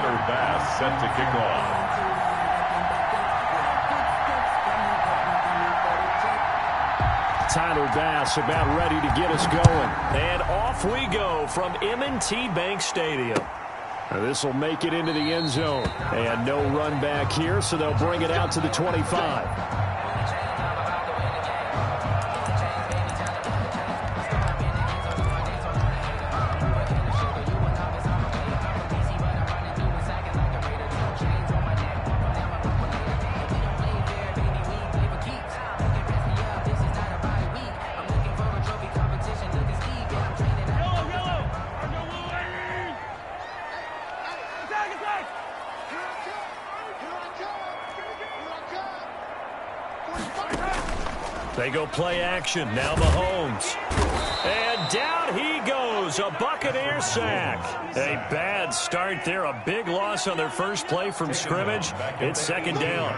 Tyler Bass set to kick off. Tyler Bass about ready to get us going. And off we go from M&T Bank Stadium. This will make it into the end zone. And no run back here, so they'll bring it out to the 25. They go play action. Now Mahomes. And down he goes. A Buccaneer sack. A bad start there. A big loss on their first play from scrimmage. It's second down.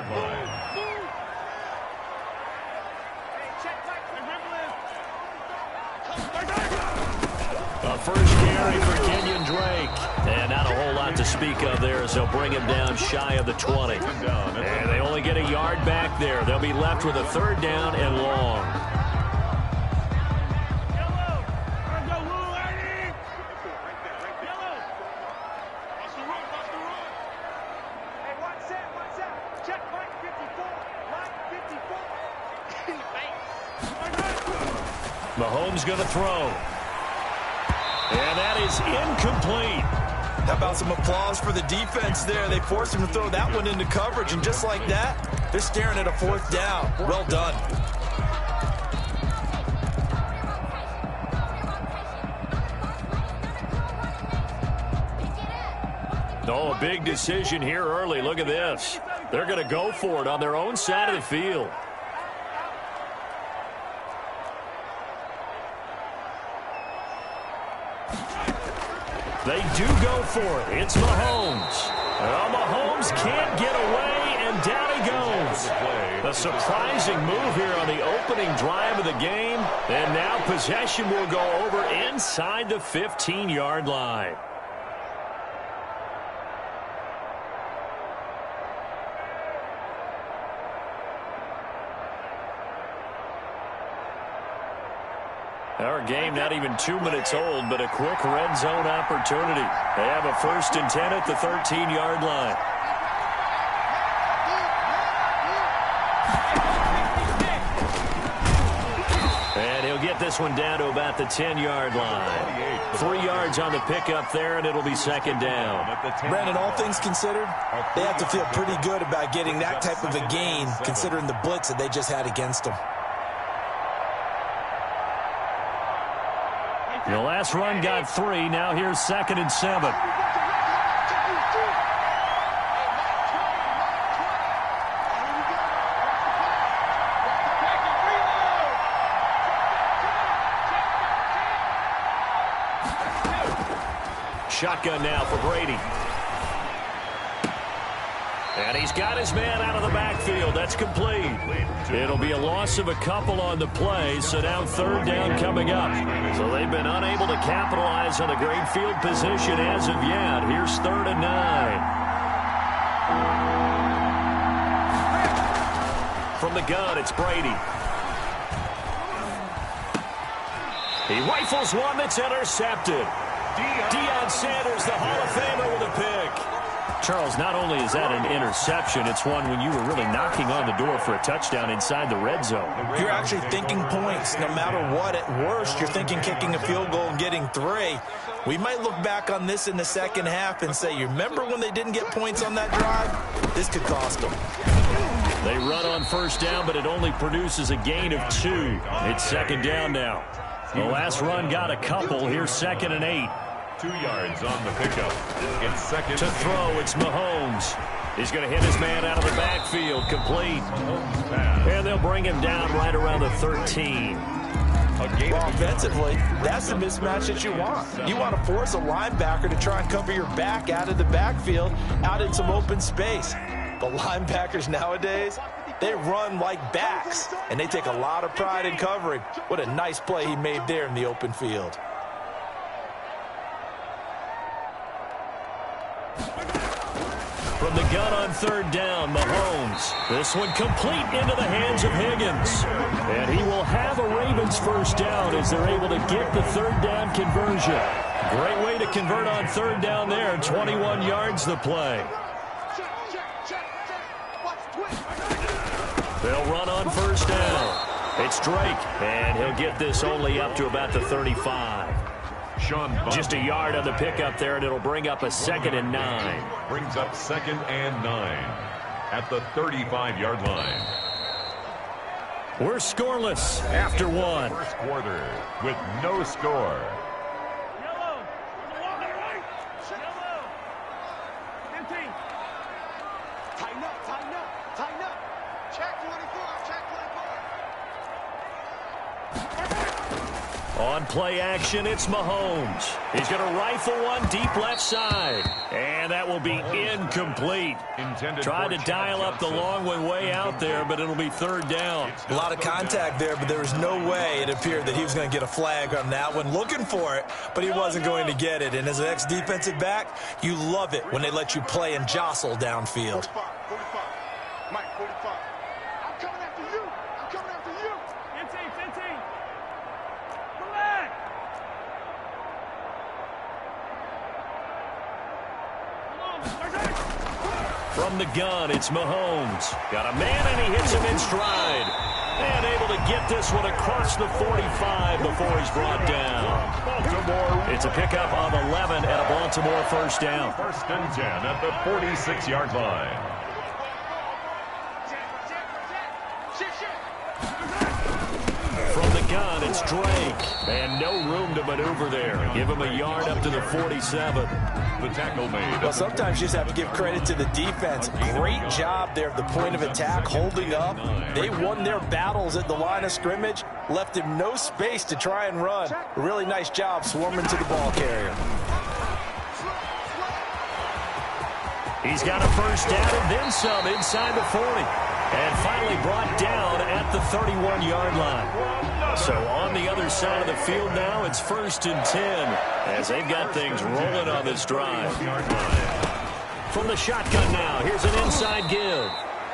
A first carry for Kenyon Drake. And not a whole lot to speak of there as they'll bring him down shy of the 20. And they only get a yard back there. They'll be left with a third down and long. Mahomes going to throw. And that is incomplete. How about some applause for the defense there? They forced him to throw that one into coverage, and just like that, they're staring at a fourth down. Well done. Oh, a big decision here early. Look at this. They're going to go for it on their own side of the field. They do go for it. It's Mahomes. Well, Mahomes can't get away, and down he goes. A surprising move here on the opening drive of the game. And now possession will go over inside the 15-yard line. Our game not even 2 minutes old, but a quick red zone opportunity. They have a 1st and 10 at the 13-yard line. And he'll get this one down to about the 10-yard line. 3 yards on the pickup there, and it'll be second down. Brandon, all things considered, they have to feel pretty good about getting that type of a gain, considering the blitz that they just had against them. The last run got 3. Now here's 2nd and 7. Shotgun now for Brady. And he's got his man out of the backfield. That's complete. It'll be a loss of a couple on the play, so now 3rd down coming up. So they've been unable to capitalize on the great field position as of yet. Here's 3rd and 9. From the gun, it's Brady. He rifles one that's intercepted. Deion Sanders, the Hall of Famer, with a pick. Charles, not only is that an interception, it's one when you were really knocking on the door for a touchdown inside the red zone. You're actually thinking points. No matter what, at worst, you're thinking kicking a field goal and getting 3. We might look back on this in the second half and say, you remember when they didn't get points on that drive? This could cost them. They run on 1st down, but it only produces a gain of 2. It's 2nd down now. The last run got a couple. Here's 2nd and 8. 2 yards on the pickup. It's 2nd. To throw, it's Mahomes. He's going to hit his man out of the backfield. Complete. And they'll bring him down right around the 13. Well, offensively, that's the mismatch that you want. You want to force a linebacker to try and cover your back out of the backfield, out in some open space. The linebackers nowadays, they run like backs, and they take a lot of pride in covering. What a nice play he made there in the open field. From the gun on third down, Mahomes. This one complete into the hands of Higgins. And he will have a Ravens first down as they're able to get the third down conversion. Great way to convert on third down there. 21 yards the play. They'll run on first down. It's Drake, and he'll get this only up to about the 35. Just a yard on the pickup there, and it'll bring up a 2nd and 9. Brings up 2nd and 9 at the 35-yard line. We're scoreless after one. First quarter with no score. On play action, it's Mahomes. He's going to rifle one deep left side. And that will be incomplete. Tried to dial up the long one way out there, but it'll be third down. A lot of contact there, but there was no way it appeared that he was going to get a flag on that one. Looking for it, but he wasn't going to get it. And as an ex-defensive back, you love it when they let you play and jostle downfield. 45. Mike, 45. I'm coming after you. I'm coming after you. 15. Relax. From the gun, it's Mahomes. Got a man, and he hits him in stride. And able to get this one across the 45 before he's brought down. It's a pickup of 11 at a Baltimore first down. 1st and 10 at the 46-yard line. From the gun, it's Drake. And no room to maneuver there. Give him a yard up to the 47. The tackle made. Well, sometimes you just have to give credit to the defense. Great job there at the point of attack, holding up. They won their battles at the line of scrimmage, left him no space to try and run. A really nice job swarming to the ball carrier. He's got a first down and then some inside the 40. And finally brought down at the 31-yard line. So on the other side of the field now, it's 1st and 10 as they've got things rolling on this drive. From the shotgun now, here's an inside give.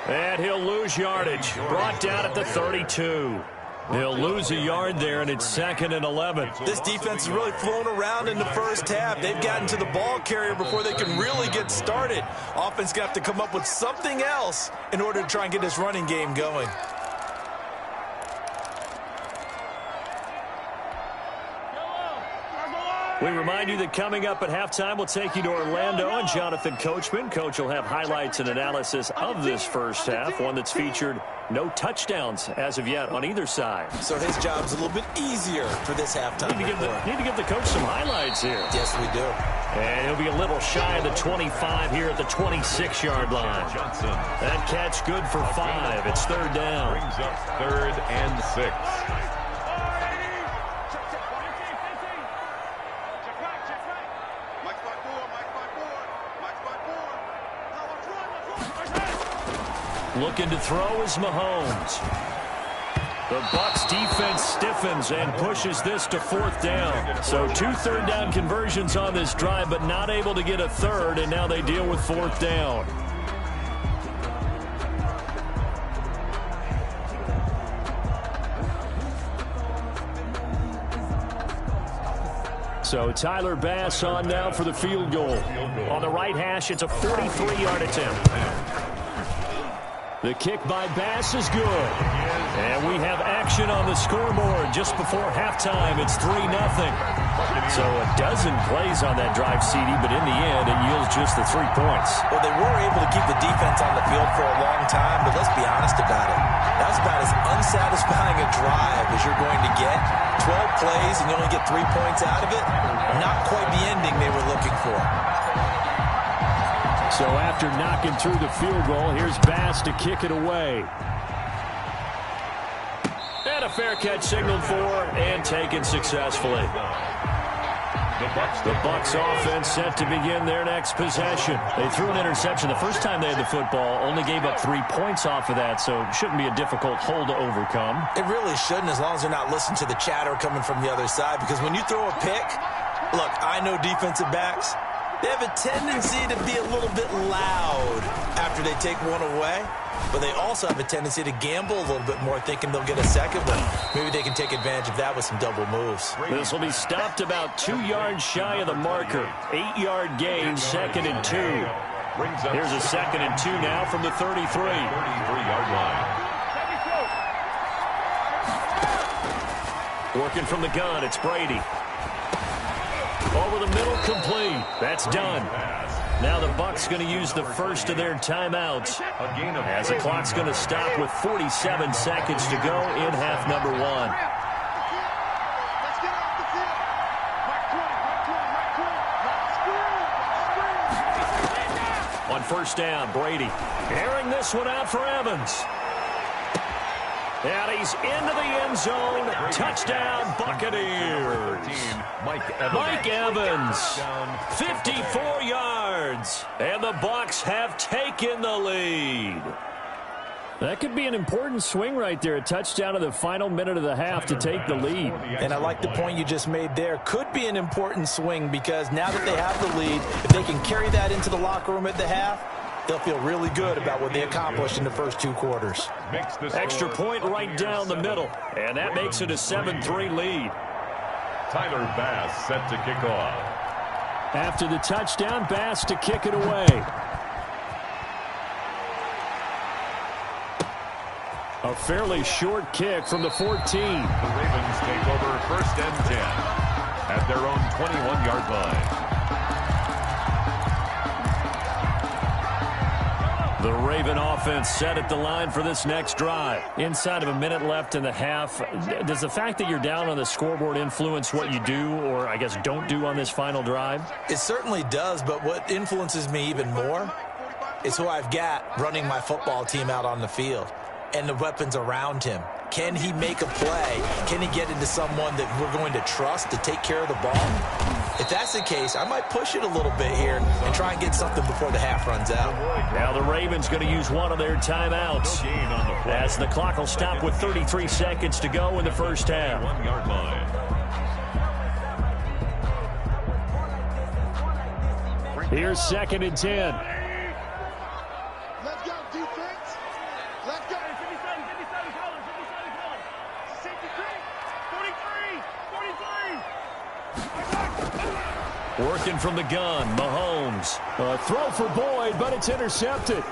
And he'll lose yardage. Brought down at the 32. He'll lose a yard there, and it's 2nd and 11. This defense has really flown around in the first half. They've gotten to the ball carrier before they can really get started. Offense got to come up with something else in order to try and get this running game going. We remind you that coming up at halftime, we'll take you to Orlando and Jonathan Coachman. Coach will have highlights and analysis of this first half, one that's featured no touchdowns as of yet on either side. So his job's a little bit easier for this halftime. Need to give the coach some highlights here. Yes, we do. And he'll be a little shy of the 25 here at the 26-yard line. That catch good for 5. It's third down. Brings up 3rd and 6. Looking to throw is Mahomes. The Bucs defense stiffens and pushes this to 4th down. So 2 third down conversions on this drive, but not able to get a third, and now they deal with 4th down. So Tyler Bass on now for the field goal. On the right hash, it's a 43-yard attempt. The kick by Bass is good. And we have action on the scoreboard just before halftime. It's 3-0. So a dozen plays on that drive, CD, but in the end, it yields just the 3 points. Well, they were able to keep the defense on the field for a long time, but let's be honest about it. That was about as unsatisfying a drive as you're going to get. 12 plays and you only get 3 points out of it. Not quite the ending they were looking for. So after knocking through the field goal, here's Bass to kick it away. And a fair catch signaled for and taken successfully. The Bucs offense set to begin their next possession. They threw an interception the first time they had the football, only gave up 3 points off of that, so it shouldn't be a difficult hole to overcome. It really shouldn't, as long as they're not listening to the chatter coming from the other side, because when you throw a pick, look, I know defensive backs, They have a tendency to be a little bit loud after they take one away, but they also have a tendency to gamble a little bit more, thinking they'll get a second one. Maybe they can take advantage of that with some double moves. This will be stopped about 2 yards shy of the marker. 8-yard gain, 2nd and 2. Here's a 2nd and 2 now from the 33. 33-yard line. Working from the gun, it's Brady. Over the middle, complete. That's done. Now the Bucs going to use the first of their timeouts as the clock's going to stop with 47 seconds to go in half number 1. On first down, Brady airing this one out for Evans. And he's into the end zone. Touchdown, Buccaneers. Mike Evans, 54 yards. And the Bucs have taken the lead. That could be an important swing right there. A touchdown in the final minute of the half to take the lead. And I like the point you just made there. Could be an important swing because now that they have the lead, if they can carry that into the locker room at the half, they'll feel really good about what they accomplished in the first 2 quarters. Extra point right down the middle. And that makes it a 7-3 lead. Tyler Bass set to kick off. After the touchdown, Bass to kick it away. A fairly short kick from the 14. The Ravens take over first and 10 at their own 21-yard line. The Raven offense set at the line for this next drive. Inside of a minute left in the half, does the fact that you're down on the scoreboard influence what you do or, I guess, don't do on this final drive? It certainly does, but what influences me even more is who I've got running my football team out on the field and the weapons around him. Can he make a play? Can he get into someone that we're going to trust to take care of the ball? If that's the case, I might push it a little bit here and try and get something before the half runs out. Now the Ravens going to use one of their timeouts as the clock will stop with 33 seconds to go in the first half. 1-yard line. Here's 2nd and 10. Let's go, defense. Let's go. 57, colors, 63, 43. Working from the gun, Mahomes. A throw for Boyd, but it's intercepted.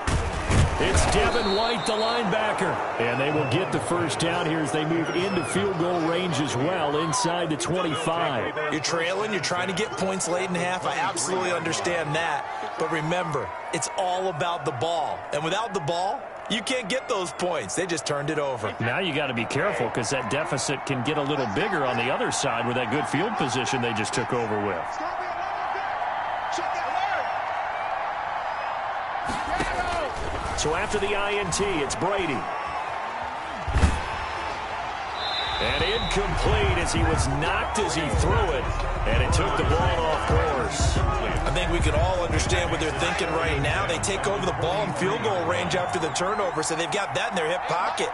It's Devin White, the linebacker. And they will get the first down here as they move into field goal range as well, inside the 25. You're trailing, you're trying to get points late in half. I absolutely understand that. But remember, it's all about the ball. And without the ball, you can't get those points. They just turned it over. Now you got to be careful because that deficit can get a little bigger on the other side with that good field position they just took over with. So after the INT, it's Brady. And incomplete as he was knocked as he threw it. And it took the ball off course. I think we can all understand what they're thinking right now. They take over the ball in field goal range after the turnover, so they've got that in their hip pocket.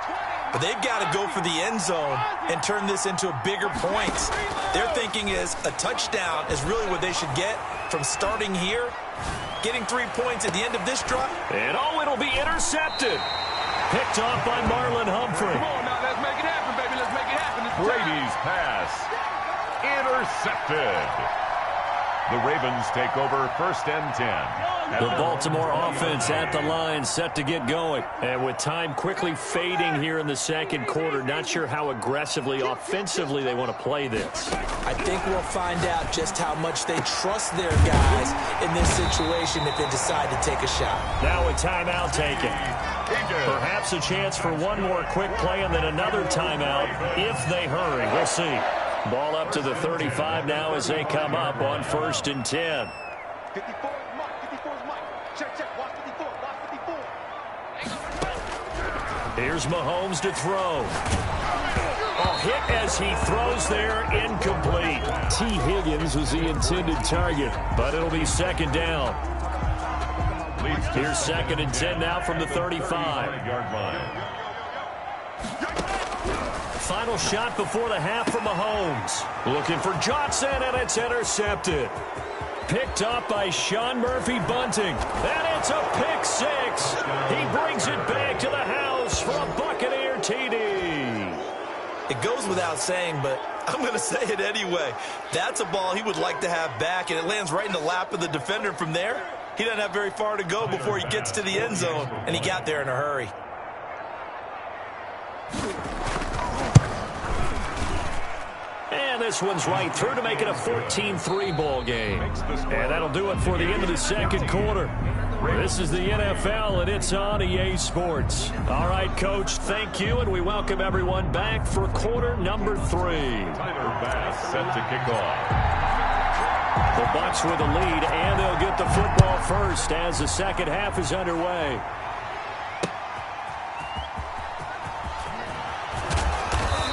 But they've got to go for the end zone and turn this into bigger points. Their thinking is a touchdown is really what they should get from starting here, getting 3 points at the end of this drive. And it'll be intercepted. Picked off by Marlon Humphrey. Come on now, let's make it happen, baby. Let's make it happen. Brady's pass intercepted. The Ravens take over first and 10. The Baltimore offense at the line, set to get going. And with time quickly fading here in the second quarter, not sure how aggressively, offensively they want to play this. I think we'll find out just how much they trust their guys in this situation if they decide to take a shot. Now a timeout taken. Perhaps a chance for one more quick play and then another timeout if they hurry. We'll see. Ball up to the 35 now as they come up on first and 10. 54 is Mike. 54 is Mike. Check. Watch 54. Watch 54. Here's Mahomes to throw. A hit as he throws there, incomplete. T. Higgins was the intended target, but it'll be second down. Here's second and 10 now from the 35-yard line. Final shot before the half from Mahomes. Looking for Johnson, and it's intercepted. picked up by Sean Murphy-Bunting. And it's a pick six. He brings it back to the house for a Buccaneer TD. It goes without saying, but I'm going to say it anyway. That's a ball he would like to have back, and it lands right in the lap of the defender. From there, he doesn't have very far to go before he gets to the end zone, and he got there in a hurry. And this one's right through to make it a 14-3 ball game. And that'll do it for the end of the second quarter. This is the NFL, and it's on EA Sports. All right, Coach, thank you, and we welcome everyone back for quarter number 3. Tyler Bass set to kick off. The Bucs with a lead, and they'll get the football first as the second half is underway.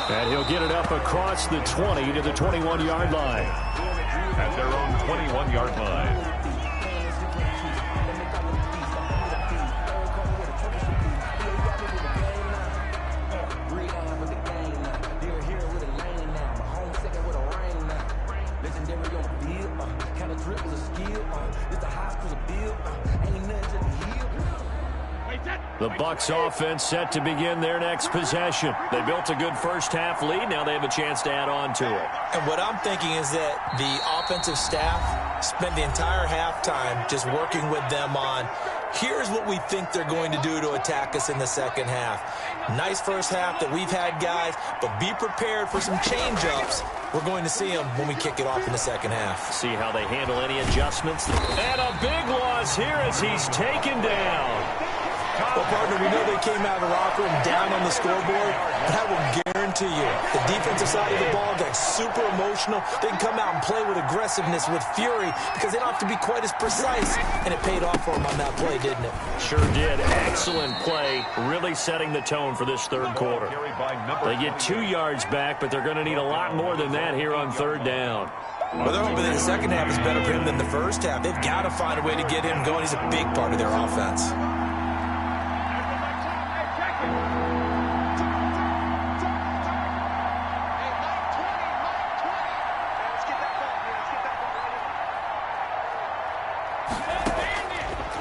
And he'll get it up across the 20 to the 21-yard line. At their own 21-yard line. The Bucs offense set to begin their next possession. They built a good first-half lead. Now they have a chance to add on to it. And what I'm thinking is that the offensive staff spent the entire halftime just working with them on, here's what we think they're going to do to attack us in the second half. Nice first half that we've had, guys, but be prepared for some change-ups. We're going to see them when we kick it off in the second half. See how they handle any adjustments. And a big loss here as he's taken down. Well, partner, we know they came out of the locker room down on the scoreboard, but I will guarantee you the defensive side of the ball got super emotional. They can come out and play with aggressiveness, with fury, because they don't have to be quite as precise, and it paid off for them on that play, didn't it? Sure did. Excellent play, really setting the tone for this third quarter. They get 2 yards back, but they're going to need a lot more than that here on third down. Well, they're hoping that the second half is better for him than the first half. They've got to find a way to get him going. He's a big part of their offense.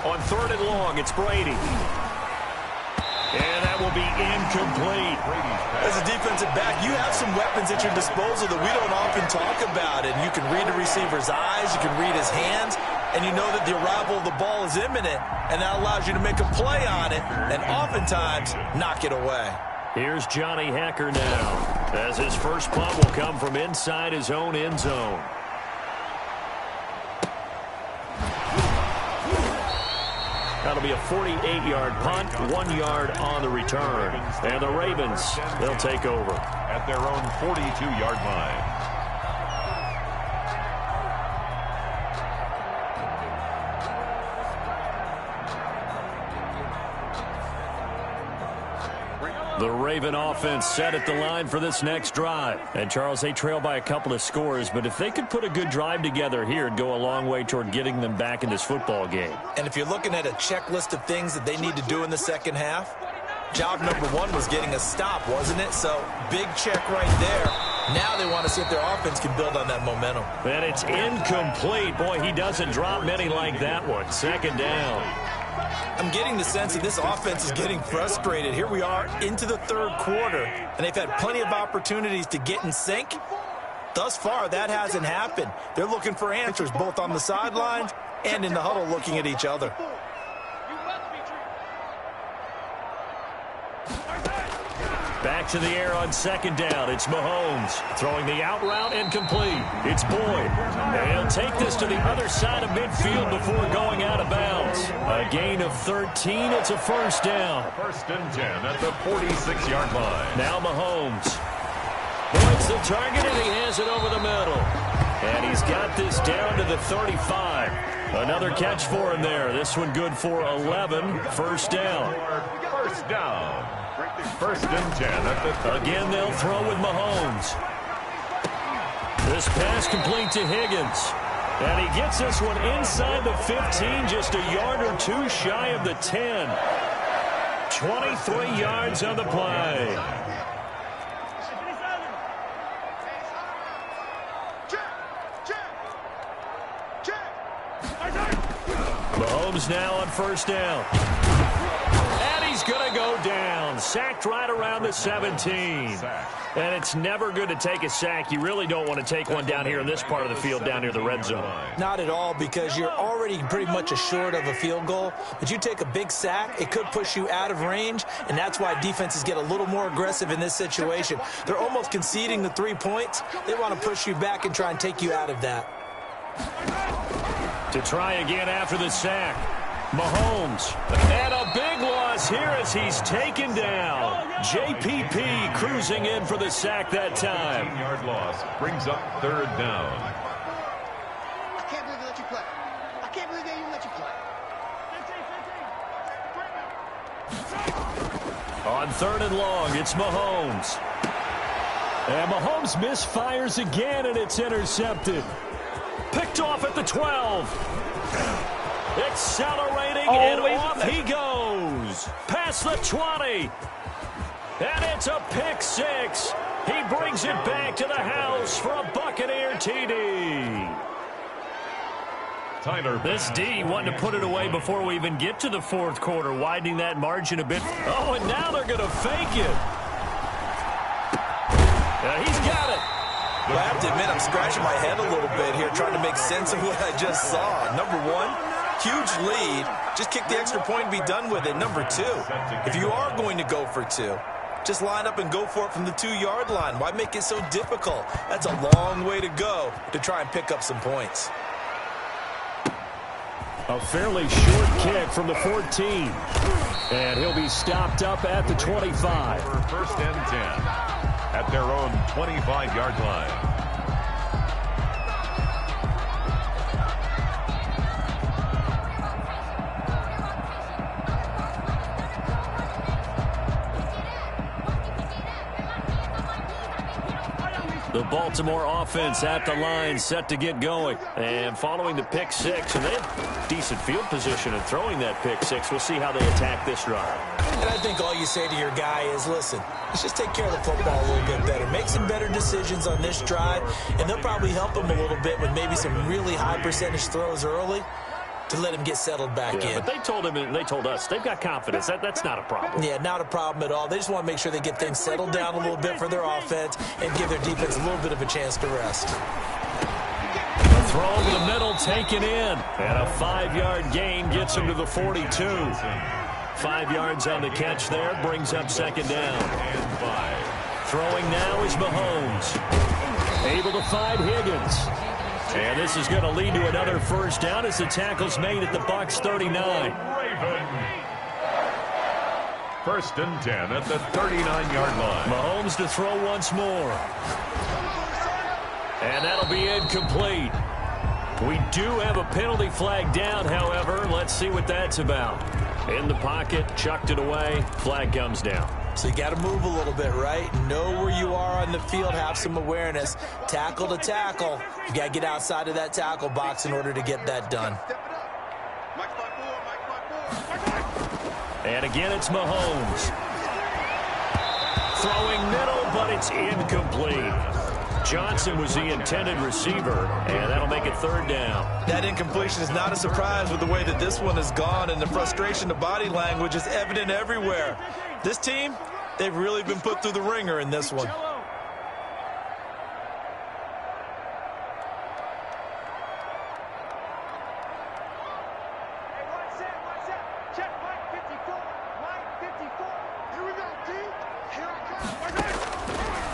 On third and long, it's Brady. And that will be incomplete. As a defensive back, you have some weapons at your disposal that we don't often talk about. And you can read the receiver's eyes, you can read his hands, and you know that the arrival of the ball is imminent. And that allows you to make a play on it and oftentimes knock it away. Here's Johnny Hekker now, as his first punt will come from inside his own end zone. That'll be a 48-yard punt, 1 yard on the return. And the Ravens, they'll take over. At their own 42-yard line. The Raven offense set at the line for this next drive. And, Charles, they trail by a couple of scores, but if they could put a good drive together here, it'd go a long way toward getting them back in this football game. And if you're looking at a checklist of things that they need to do in the second half, job number 1 was getting a stop, wasn't it? So, big check right there. Now they want to see if their offense can build on that momentum. And it's incomplete. Boy, he doesn't drop many like that one. Second down. I'm getting the sense that this offense is getting frustrated. Here we are into the third quarter, and they've had plenty of opportunities to get in sync. Thus far, that hasn't happened. They're looking for answers both on the sidelines and in the huddle looking at each other. Back to the air on second down. It's Mahomes throwing the out route incomplete. It's Boyd. And he'll take this to the other side of midfield before going out of bounds. A gain of 13. It's a first down. First and 10 at the 46-yard line. Now Mahomes. Boyd's the target, and he has it over the middle. And he's got this down to the 35. Another catch for him there. This one good for 11. First down. First down. First and 10 at the Again, they'll throw with Mahomes. This pass complete to Higgins. And he gets this one inside the 15, just a yard or two shy of the 10. 23 yards on the play. Mahomes now on first down. And he's going to go down. Sacked right around the 17. And it's never good to take a sack. You really don't want to take one down here in this part of the field, down near the red zone. Not at all, because you're already pretty much assured of a field goal. But you take a big sack, it could push you out of range, and that's why defenses get a little more aggressive in this situation. They're almost conceding the 3 points. They want to push you back and try and take you out of that. To try again after the sack. Mahomes. And a big loss here as he's taken down. JPP cruising in for the sack that time. 15-yard loss brings up third down. I can't believe they let you play. I can't believe they even let you play. On third and long, it's Mahomes. And Mahomes misfires again, and it's intercepted. Picked off at the 12. Accelerating, and off he goes. Past the 20. And it's a pick six. He brings it back to the house for a Buccaneer TD. This D wanting to put it away before we even get to the fourth quarter, widening that margin a bit. Oh, and now they're going to fake it. He's got it. Well, I have to admit, I'm scratching my head a little bit here, trying to make sense of what I just saw. Number one, huge lead. Just kick the extra point and be done with it. Number two, if you are going to go for two, just line up and go for it from the 2-yard line. Why make it so difficult? That's a long way to go to try and pick up some points. A fairly short kick from the 14. And he'll be stopped up at the 25. First and 10 at their own 25-yard line. The Baltimore offense at the line, set to get going. And following the pick six, and they have decent field position in throwing that pick six. We'll see how they attack this drive. And I think all you say to your guy is, listen, let's just take care of the football a little bit better. Make some better decisions on this drive, and they'll probably help him a little bit with maybe some really high percentage throws early to let him get settled back in. But they told him and they told us they've got confidence. That's not a problem. Yeah, not a problem at all. They just want to make sure they get things settled down a little bit for their offense and give their defense a little bit of a chance to rest. A throw over the middle taken in. And a 5-yard gain gets him to the 42. 5 yards on the catch there, brings up second down. Throwing now is Mahomes. Able to find Higgins. And this is going to lead to another first down as the tackle's made at the Bucs 39. First and 10 at the 39-yard line. Mahomes to throw once more. And that'll be incomplete. We do have a penalty flag down, however. Let's see what that's about. In the pocket, chucked it away, flag comes down. So you got to move a little bit, right? Know where you are on the field, have some awareness. Tackle to tackle. You got to get outside of that tackle box in order to get that done. And again, it's Mahomes. Throwing middle, but it's incomplete. Johnson was the intended receiver, and that'll make it third down. That incompletion is not a surprise with the way that this one has gone, and the frustration of body language is evident everywhere. This team, they've really been put through the ringer in this one.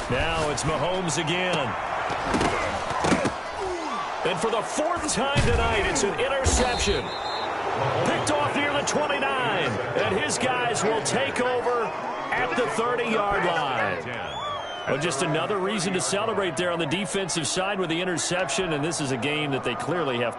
Now it's Mahomes again. And for the fourth time tonight, it's an interception. Picked off near the 29. And his guys will take over at the 30-yard line. Well, just another reason to celebrate there on the defensive side with the interception. And this is a game that they clearly have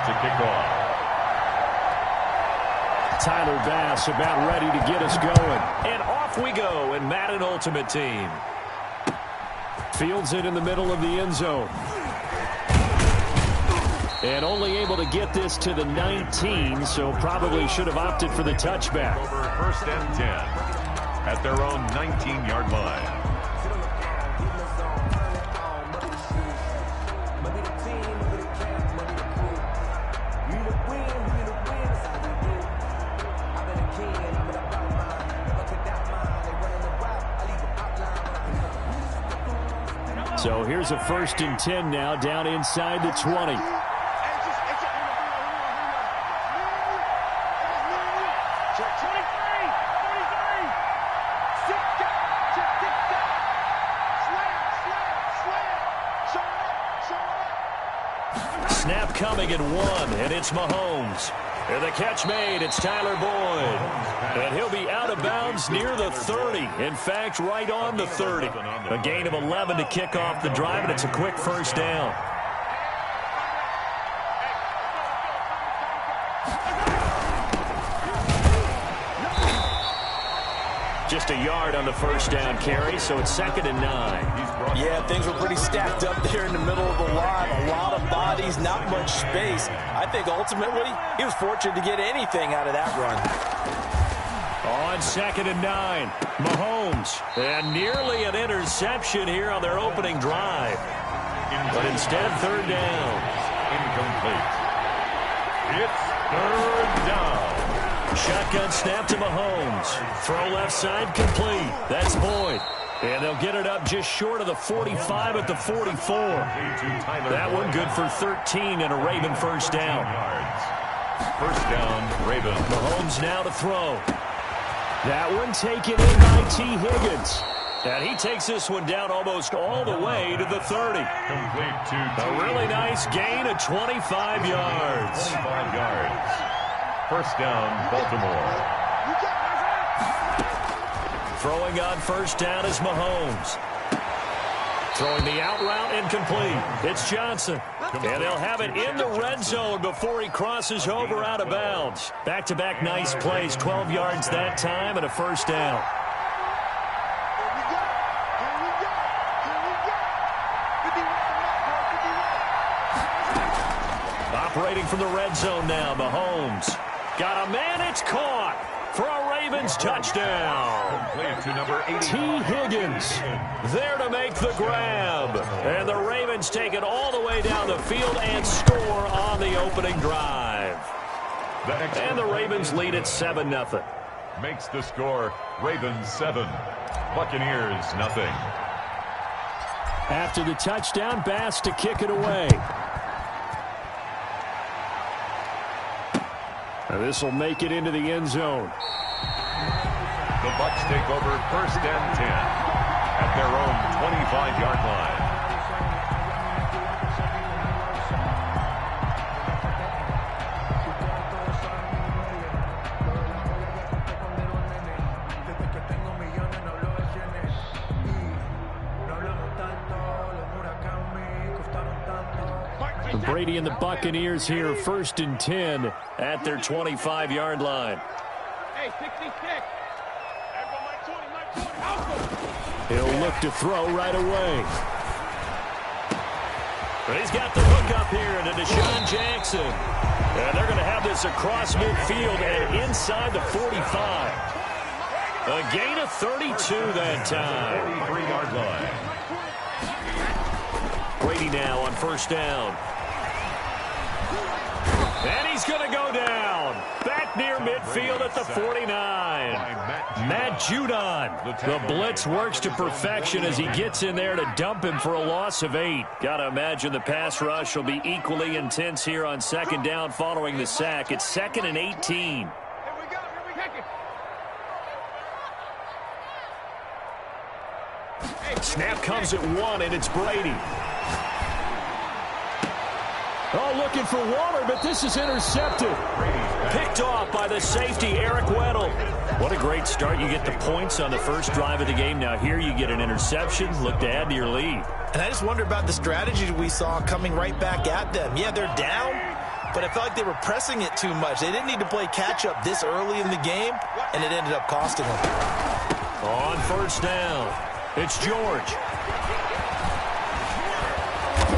to kick off. Tyler Bass about ready to get us going. And off we go in Madden Ultimate Team. Fields it in the middle of the end zone. And only able to get this to the 19, so probably should have opted for the touchback. Over 1st and 10 at their own 19-yard line. So here's a 1st and 10 now, down inside the 20. Snap coming at 1, and it's Mahomes. And the catch made, it's Tyler Boyd. And he'll be out of bounds near the 30. In fact, right on the 30. A gain of 11 to kick off the drive, and it's a quick 1st down. Just a yard on the 1st down carry, so it's 2nd and 9. Yeah, things were pretty stacked up there in the middle of the line. A lot of bodies, not much space. I think ultimately he was fortunate to get anything out of that run. On 2nd and 9, Mahomes. And nearly an interception here on their opening drive. But instead, 3rd down. Incomplete. It's 3rd down. Shotgun snap to Mahomes. Throw left side complete. That's Boyd. And they'll get it up just short of the 45 at the 44. That one good for 13 and a Raven 1st down. 1st down, Ravens. Mahomes now to throw. That one taken in by T. Higgins. And he takes this one down almost all the way to the 30. Complete to A really nice gain of 25 yards. 25 yards. 1st down, Baltimore. Throwing on 1st down is Mahomes. Throwing the out route incomplete. It's Johnson. And they'll have it in the red zone before he crosses over out of bounds. Back-to-back nice plays. 12 yards that time and a 1st down. Operating from the red zone now, Mahomes. Got a man, it's caught for a Ravens touchdown. Complete to number 80. T. Higgins there to make the grab. And the Ravens take it all the way down the field and score on the opening drive. And the Ravens lead it 7-0. Makes the score Ravens 7, Buccaneers nothing. After the touchdown, Bass to kick it away. Now this will make it into the end zone. The Bucs take over 1st and 10 at their own 25-yard line. Brady and the Buccaneers here, 1st and 10 at their 25-yard line. Hey, 66. He'll look to throw right away. But he's got the hook up here to Deshaun Jackson. And they're going to have this across midfield and inside the 45. A gain of 32 that time. 43-yard line. Brady now on 1st down. And he's going to go down. Back near midfield at the 49. Matt Judon. The blitz works to perfection as he gets in there to dump him for a loss of 8. Got to imagine the pass rush will be equally intense here on 2nd down following the sack. It's 2nd and 18. Snap comes at 1, and it's Brady. Oh, looking for Waller, but this is intercepted. Picked off by the safety, Eric Weddle. What a great start. You get the points on the first drive of the game. Now here you get an interception. Look to add to your lead. And I just wonder about the strategy we saw coming right back at them. Yeah, they're down, but I felt like they were pressing it too much. They didn't need to play catch-up this early in the game, and it ended up costing them. On first down, it's George.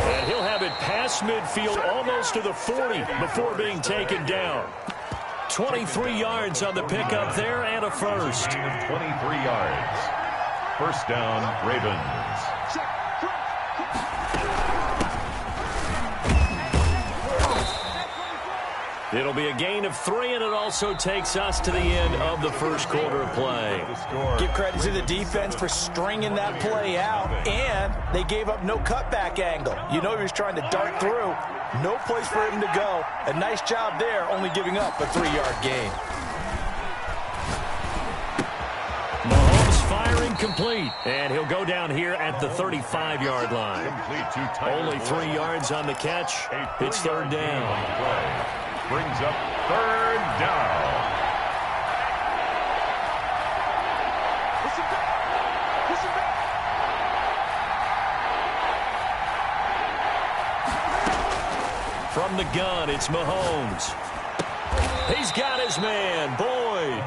And he'll have it past midfield almost to the 40 before being taken down. 23 yards on the pickup there and a first. 23 yards. First down, Ravens. It'll be a gain of 3, and it also takes us to the end of the first quarter of play. Give credit to the defense for stringing that play out, and they gave up no cutback angle. You know he was trying to dart through. No place for him to go. A nice job there, only giving up a 3-yard gain. Mahomes firing complete, and he'll go down here at the 35-yard line. Only 3 yards on the catch. It's third down. Brings up third down. From the gun, it's Mahomes. He's got his man, Boyd.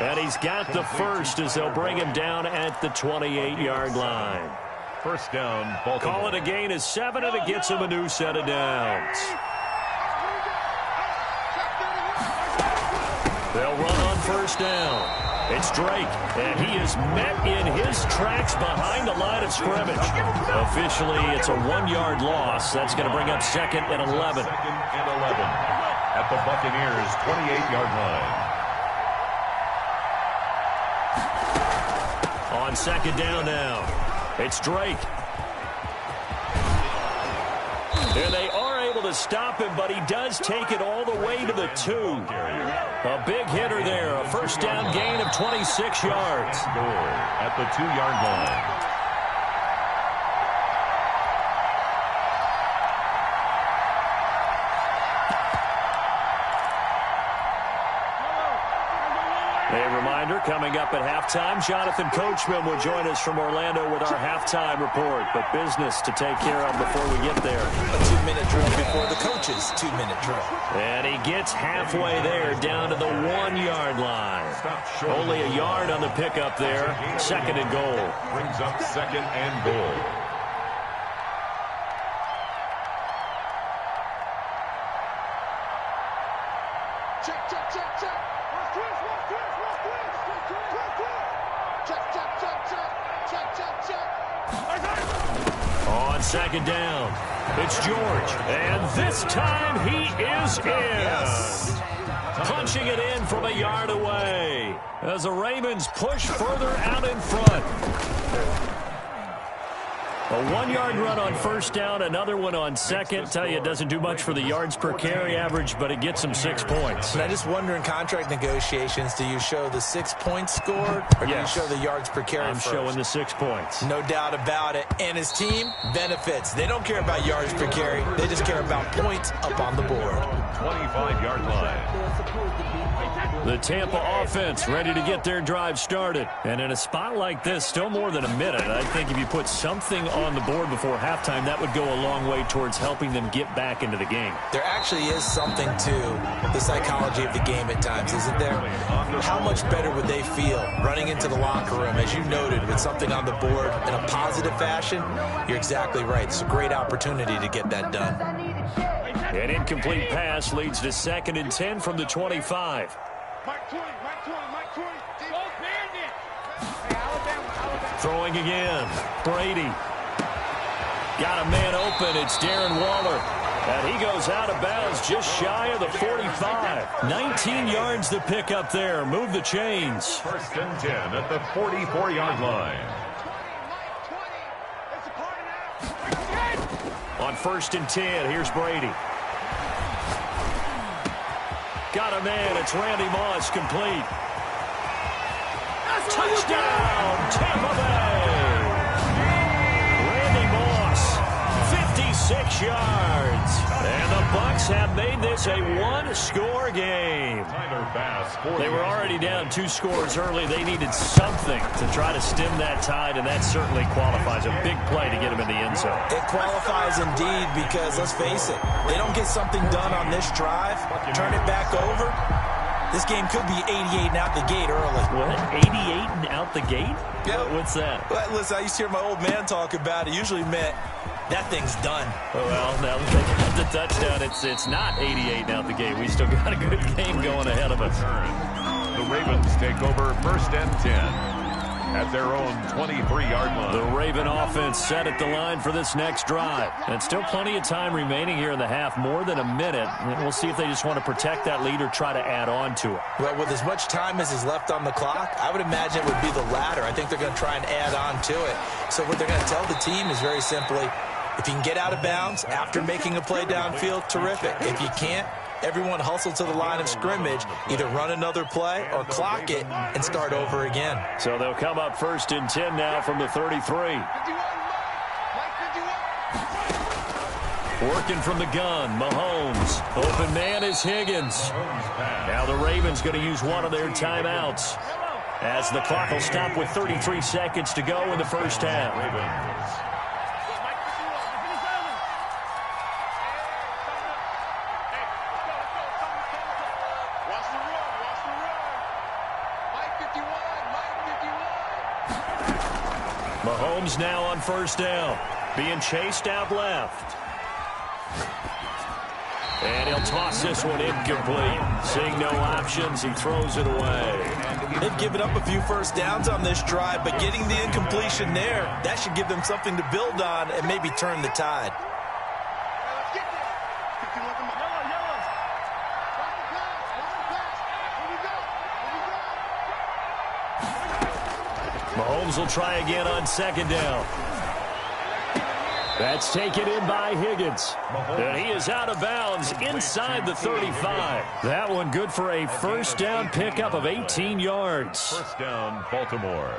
And he's got the first as they'll bring him down at the 28-yard line. First down, Baltimore. Call it a gain of 7, and it gets him a new set of downs. They'll run on first down. It's Drake, and he is met in his tracks behind the line of scrimmage. Officially, it's a 1-yard loss. That's going to bring up second and 11. Second and 11 at the Buccaneers' 28-yard line. On second down now, it's Drake. And they are able to stop him, but he does take it all the way to the 2. A big hitter there. A first down gain of 26 yards. At the 2-yard line. A reminder, coming up at halftime, Jonathan Coachman will join us from Orlando with our halftime report. But business to take care of before we get there. A 2-minute drill before the coach's 2-minute drill. And he gets halfway there, down to the 1-yard line. Only a yard on the pickup there. Second and goal. Brings up second and goal. Check, check, check, check. Watch twist, watch twist, watch twist. Check, check, check, check. Check, check, check. On second down, it's George. And this time he is in. Punching it in from a yard away as the Ravens push further out in front. A 1-yard run on first down, another one on second. Tell you, it doesn't do much for the yards per carry average, but it gets them 6 points. And I just wonder in contract negotiations, do you show the 6 points scored, or do you show the yards per carry I'm first? showing the 6 points. No doubt about it. And his team benefits. They don't care about yards per carry. They just care about points up on the board. 25-yard line. The Tampa offense ready to get their drive started. And in a spot like this, still more than a minute, I think if you put something on the board before halftime, that would go a long way towards helping them get back into the game. There actually is something to the psychology of the game at times, isn't there? How much better would they feel running into the locker room, as you noted, with something on the board in a positive fashion? You're exactly right. It's a great opportunity to get that done. An incomplete pass leads to second and 10 from the 25. Mike 20, Mike 20, Mike 20. Go Bandit. Throwing again. Brady. Got a man open. It's Darren Waller. And he goes out of bounds just shy of the 45. 19 yards to pick up there. Move the chains. First and 10 at the 44-yard line. On first and 10, here's Brady. Got a man. It's Randy Moss, complete. Touchdown, Tampa Bay. Randy Moss, 56 yards. And the Bucs Bucks have made this a one-score game. They were already down 2 scores early. They needed something to try to stem that tide, and that certainly qualifies. A big play to get them in the end zone. It qualifies indeed because, let's face it, they don't get something done on this drive, turn it back over, this game could be 88 and out the gate early. What? 88 and out the gate? Yep. What's that? Well, listen, I used to hear my old man talk about it. Usually meant that thing's done. Well, now that they got the touchdown, it's not 88 and out the gate. We still got a good game going ahead of us. The Ravens take over 1st and 10 at their own 23-yard line. The Raven offense set at the line for this next drive. And still plenty of time remaining here in the half, more than a minute. And we'll see if they just want to protect that lead or try to add on to it. Well, with as much time as is left on the clock, I would imagine it would be the latter. I think they're going to try and add on to it. So what they're going to tell the team is very simply, if you can get out of bounds after making a play downfield, terrific. If you can't, everyone hustle to the line of scrimmage, either run another play or clock it and start over again. So they'll come up 1st and 10 now from the 33. Working from the gun, Mahomes. Open man is Higgins. Now the Ravens going to use one of their timeouts, as the clock will stop with 33 seconds to go in the first half. Mahomes now on 1st down, being chased out left. And he'll toss this one incomplete. Seeing no options, he throws it away. They've given up a few first downs on this drive, but getting the incompletion there, that should give them something to build on and maybe turn the tide. Mahomes will try again on 2nd down. That's taken in by Higgins. And he is out of bounds inside the 35. That one good for a 1st down pickup of 18 yards. 1st down, Baltimore.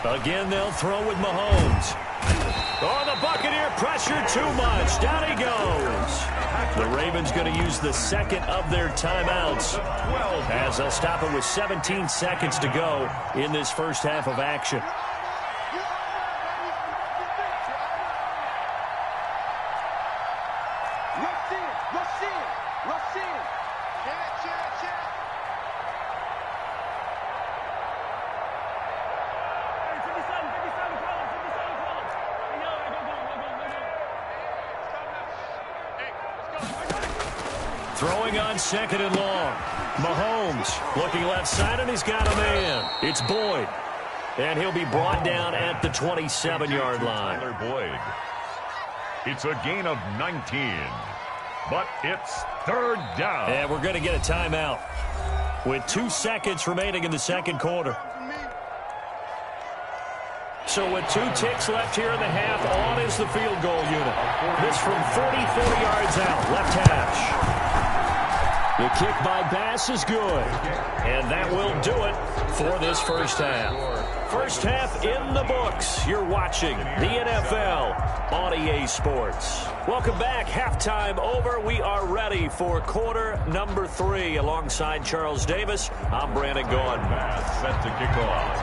Again, they'll throw with Mahomes. Oh, the Buccaneer pressure too much. Down he goes. The Ravens going to use the 2nd of their timeouts, as they'll stop it with 17 seconds to go in this first half of action. Throwing on 2nd and long. Mahomes looking left side, and he's got a man. It's Boyd. And he'll be brought down at the 27-yard line. Tyler Boyd. It's a gain of 19. But it's 3rd down. And we're going to get a timeout with 2 seconds remaining in the 2nd quarter. So with 2 ticks left here in the half, on is the field goal unit. This from 44 yards out, left hash. The kick by Bass is good. And that will do it for this first half. First half in the books. You're watching the NFL on EA Sports. Welcome back. Halftime over. We are ready for quarter number 3. Alongside Charles Davis, I'm Brandon Gaudin. Set to kick off.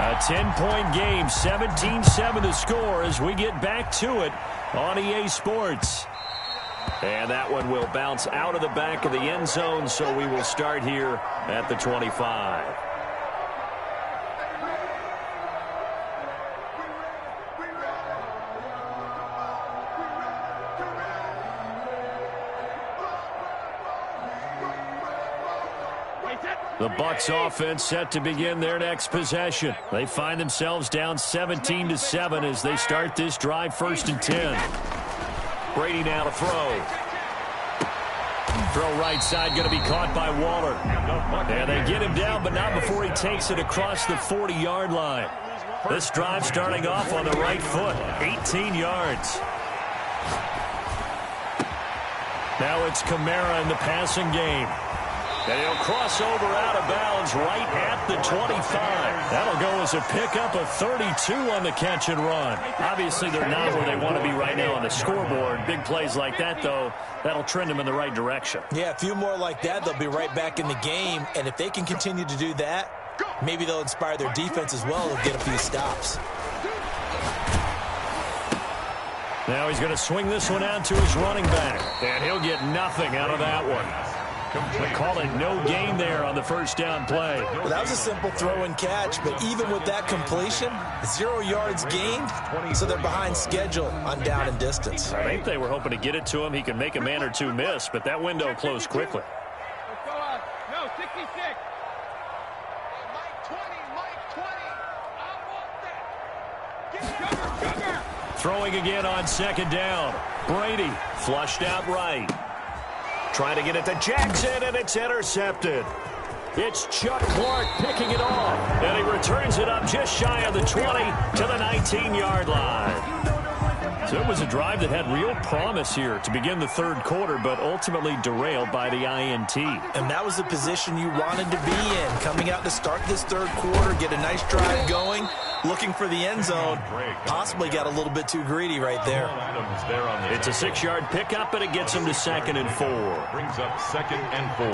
A 10-point game, 17-7 to score as we get back to it on EA Sports. And that one will bounce out of the back of the end zone, so we will start here at the 25. The Bucs offense set to begin their next possession. They find themselves down 17-7 as they start this drive, 1st and 10. Brady now to throw. Throw right side going to be caught by Waller. And they get him down, but not before he takes it across the 40-yard line. This drive starting off on the right foot, 18 yards. Now it's Kamara in the passing game. And he'll cross over out of bounds right at the 25. That'll go as a pickup of 32 on the catch and run. Obviously, they're not where they want to be right now on the scoreboard. Big plays like that, though, that'll trend them in the right direction. Yeah, a few more like that, they'll be right back in the game. And if they can continue to do that, maybe they'll inspire their defense as well and get a few stops. Now he's going to swing this one out to his running back. And he'll get nothing out of that one. They call it no gain there on the first down play. Well, that was a simple throw and catch, but even with that completion, 0 yards gained, so they're behind schedule on down and distance. I think they were hoping to get it to him. He could make a man or two miss, but that window closed quickly. No, 66. Mike 20, Mike 20. I want that. Cover. Throwing again on second down. Brady flushed out right. Trying to get it to Jackson, and it's intercepted. It's Chuck Clark picking it off, and he returns it up just shy of the 20 to the 19-yard line. So it was a drive that had real promise here to begin the third quarter, but ultimately derailed by the INT. And that was the position you wanted to be in, coming out to start this third quarter, get a nice drive going, looking for the end zone. Possibly got a little bit too greedy right there. It's a 6-yard pickup, and it gets him to 2nd and 4. Brings up 2nd and 4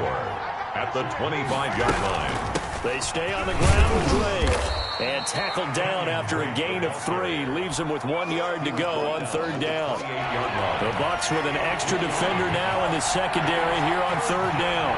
at the 25-yard line. They stay on the ground with Drake. And tackled down after a gain of 3. Leaves him with 1 yard to go on third down. The Bucs with an extra defender now in the secondary here on third down.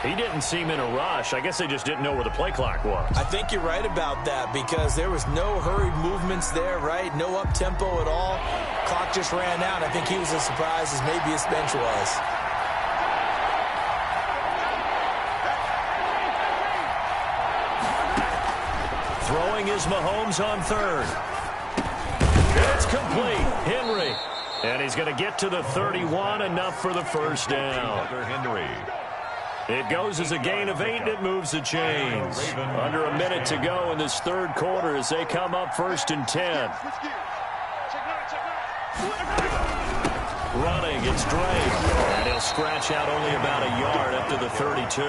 He didn't seem in a rush. I guess they just didn't know where the play clock was. I think you're right about that because there was no hurried movements there, right? No up-tempo at all. Clock just ran out. I think he was as surprised as maybe his bench was. Throwing is Mahomes on third. It's complete. Henry. And he's going to get to the 31, enough for the first down. Henry. It goes as a gain of 8, and it moves the chains. Under a minute to go in this third quarter as they come up 1st and 10. Running, it's Drake. And he'll scratch out only about a yard up to the 32.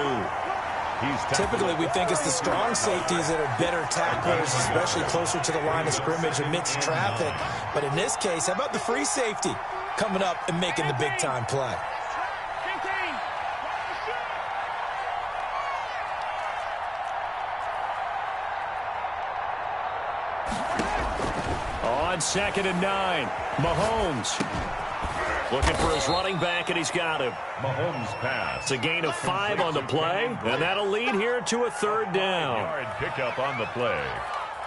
Typically, we think it's the strong safeties that are better tacklers, especially closer to the line of scrimmage amidst traffic. But in this case, how about the free safety coming up and making the big-time play? On 2nd and 9, Mahomes looking for his running back, and he's got him. Mahomes pass. It's a gain of 5 on the play, and that'll lead here to a third down. Yard pickup on the play,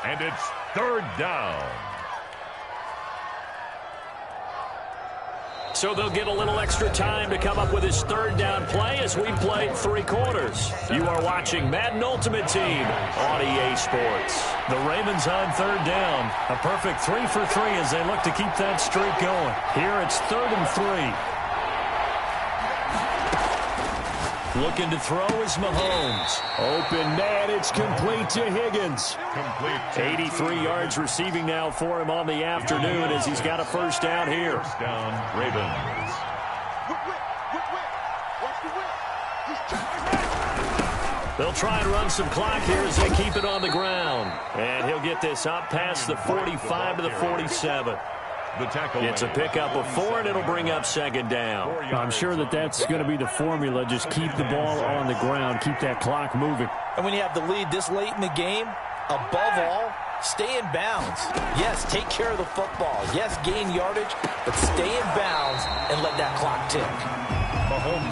and it's third down. So they'll get a little extra time to come up with his third down play as we played 3 quarters. You are watching Madden Ultimate Team on EA Sports. The Ravens on third down. A perfect 3 for 3 as they look to keep that streak going. Here it's 3rd and 3. Looking to throw is Mahomes. Open man, it's complete to Higgins. Complete. 83 yards receiving now for him on the afternoon as he's got a first down here. First down, Ravens. They'll try and run some clock here as they keep it on the ground. And he'll get this up past the 45 to the 47. It's a pickup of 4, and it'll bring up 2nd down. I'm sure that's going to be the formula. Just keep the ball on the ground. Keep that clock moving. And when you have the lead this late in the game, above all, stay in bounds. Yes, take care of the football. Yes, gain yardage, but stay in bounds and let that clock tick.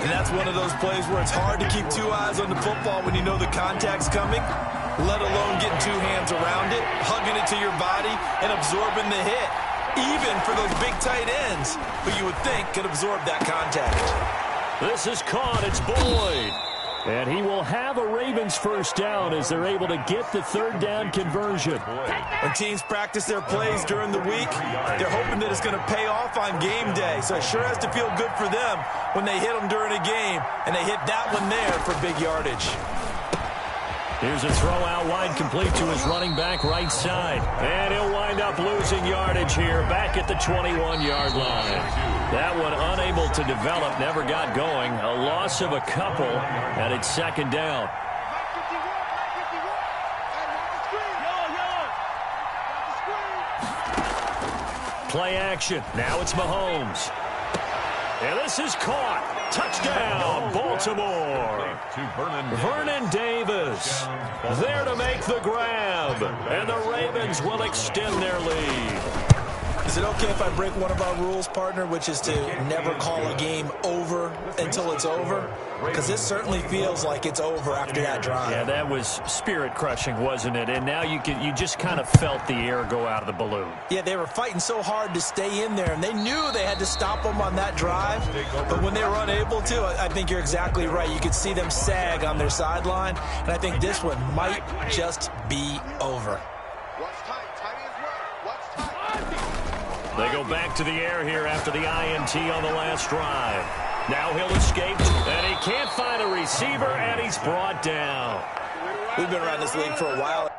And that's one of those plays where it's hard to keep 2 eyes on the football when you know the contact's coming, let alone getting 2 hands around it, hugging it to your body, and absorbing the hit. Even for those big tight ends who you would think could absorb that contact. This is caught. It's Boyd. And he will they'll have a Ravens first down as they're able to get the third down conversion. When teams practice their plays during the week, they're hoping that it's going to pay off on game day. So it sure has to feel good for them when they hit them during a game, and they hit that one there for big yardage. Here's a throw out wide, complete to his running back right side. And he'll wind up losing yardage here back at the 21-yard line. That one unable to develop, never got going. A loss of a couple, and it's second down. Play action. Now it's Mahomes. And this is caught. Touchdown, Baltimore. Vernon Davis there to make the grab. And the Ravens will extend their lead. Is it okay if I break one of our rules, partner, which is to never call a game over until it's over? Because this certainly feels like it's over after that drive. Yeah, that was spirit-crushing, wasn't it? And now you just kind of felt the air go out of the balloon. Yeah, they were fighting so hard to stay in there, and they knew they had to stop them on that drive. But when they were unable to, I think you're exactly right. You could see them sag on their sideline, and I think this one might just be over. They go back to the air here after the INT on the last drive. Now he'll escape, and he can't find a receiver, and he's brought down. We've been around this league for a while.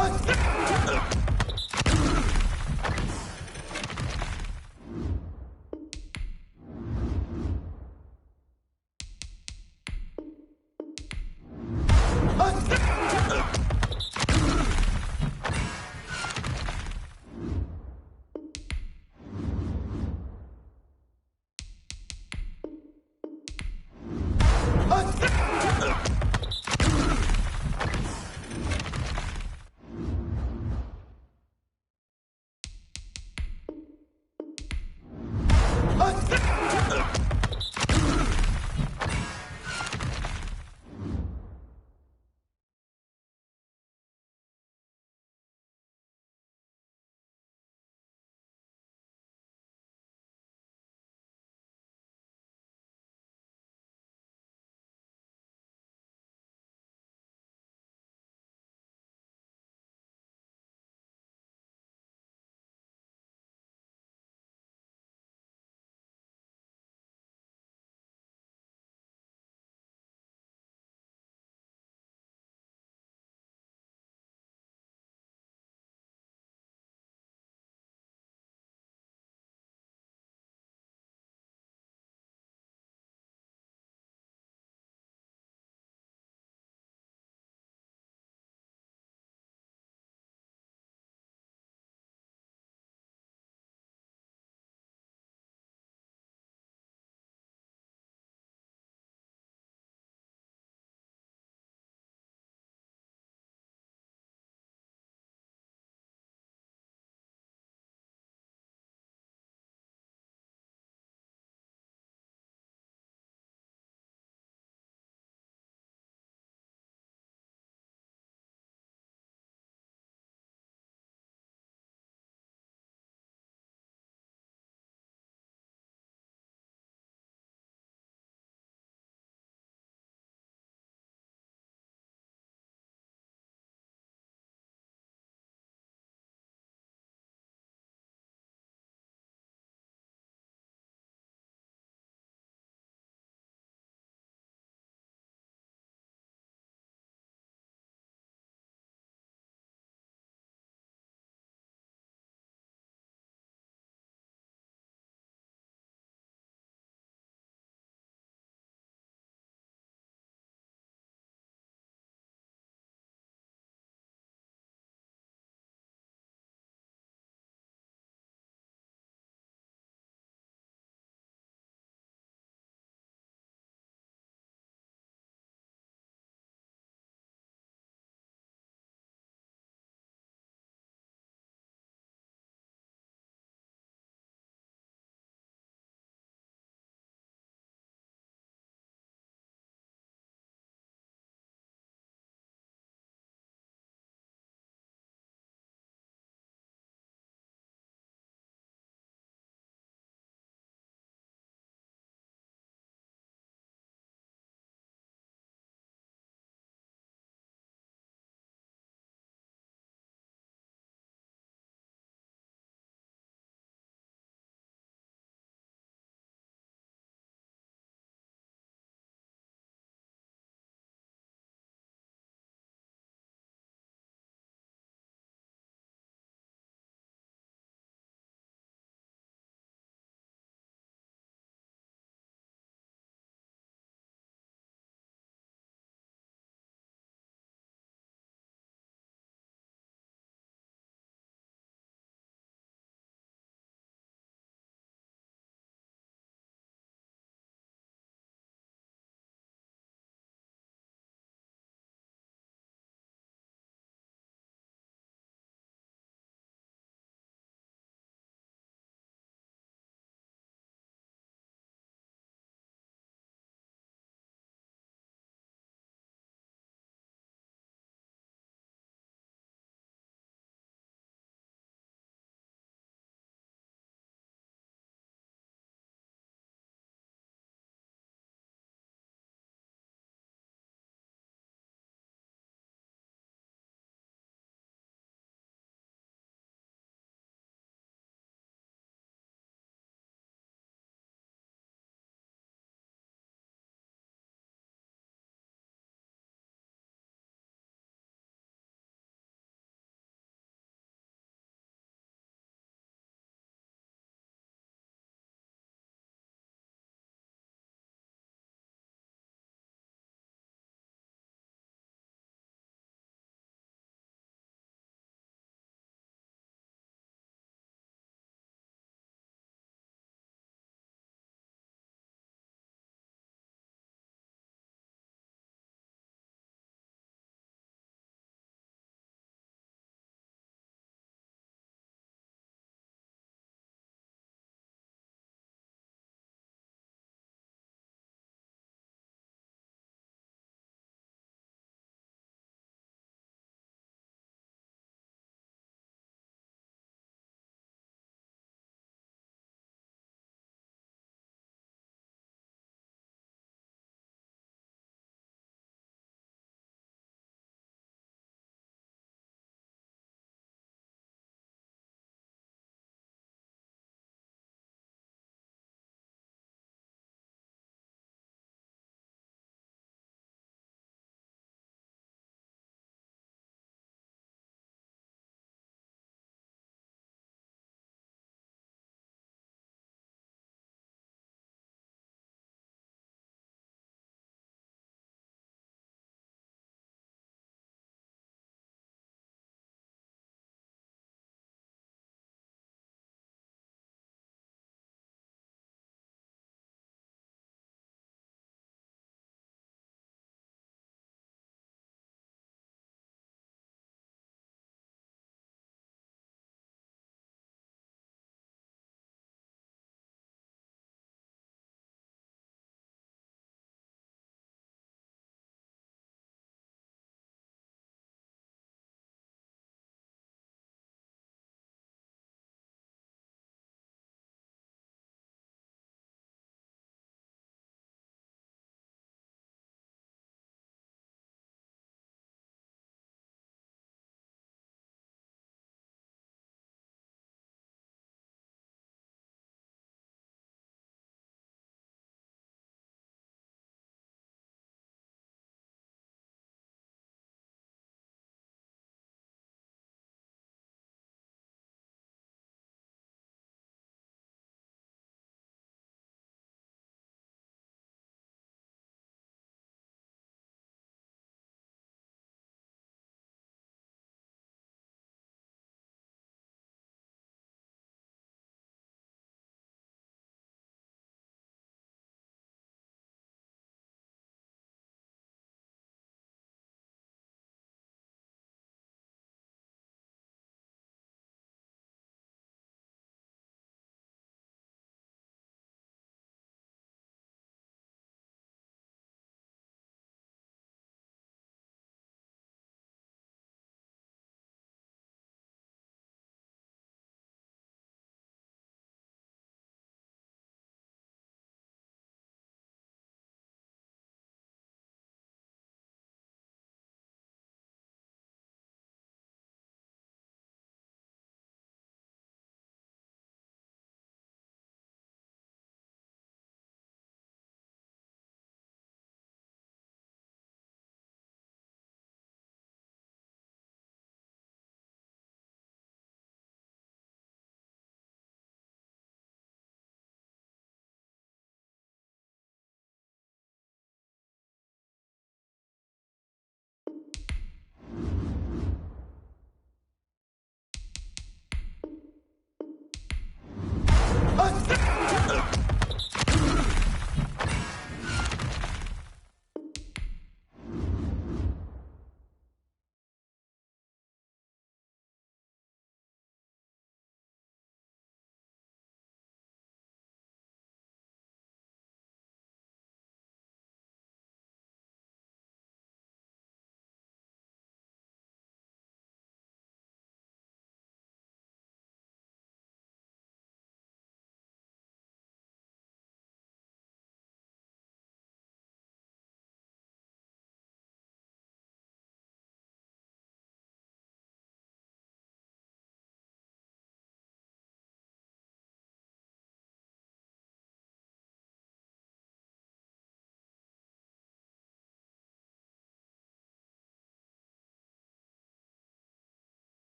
Hut.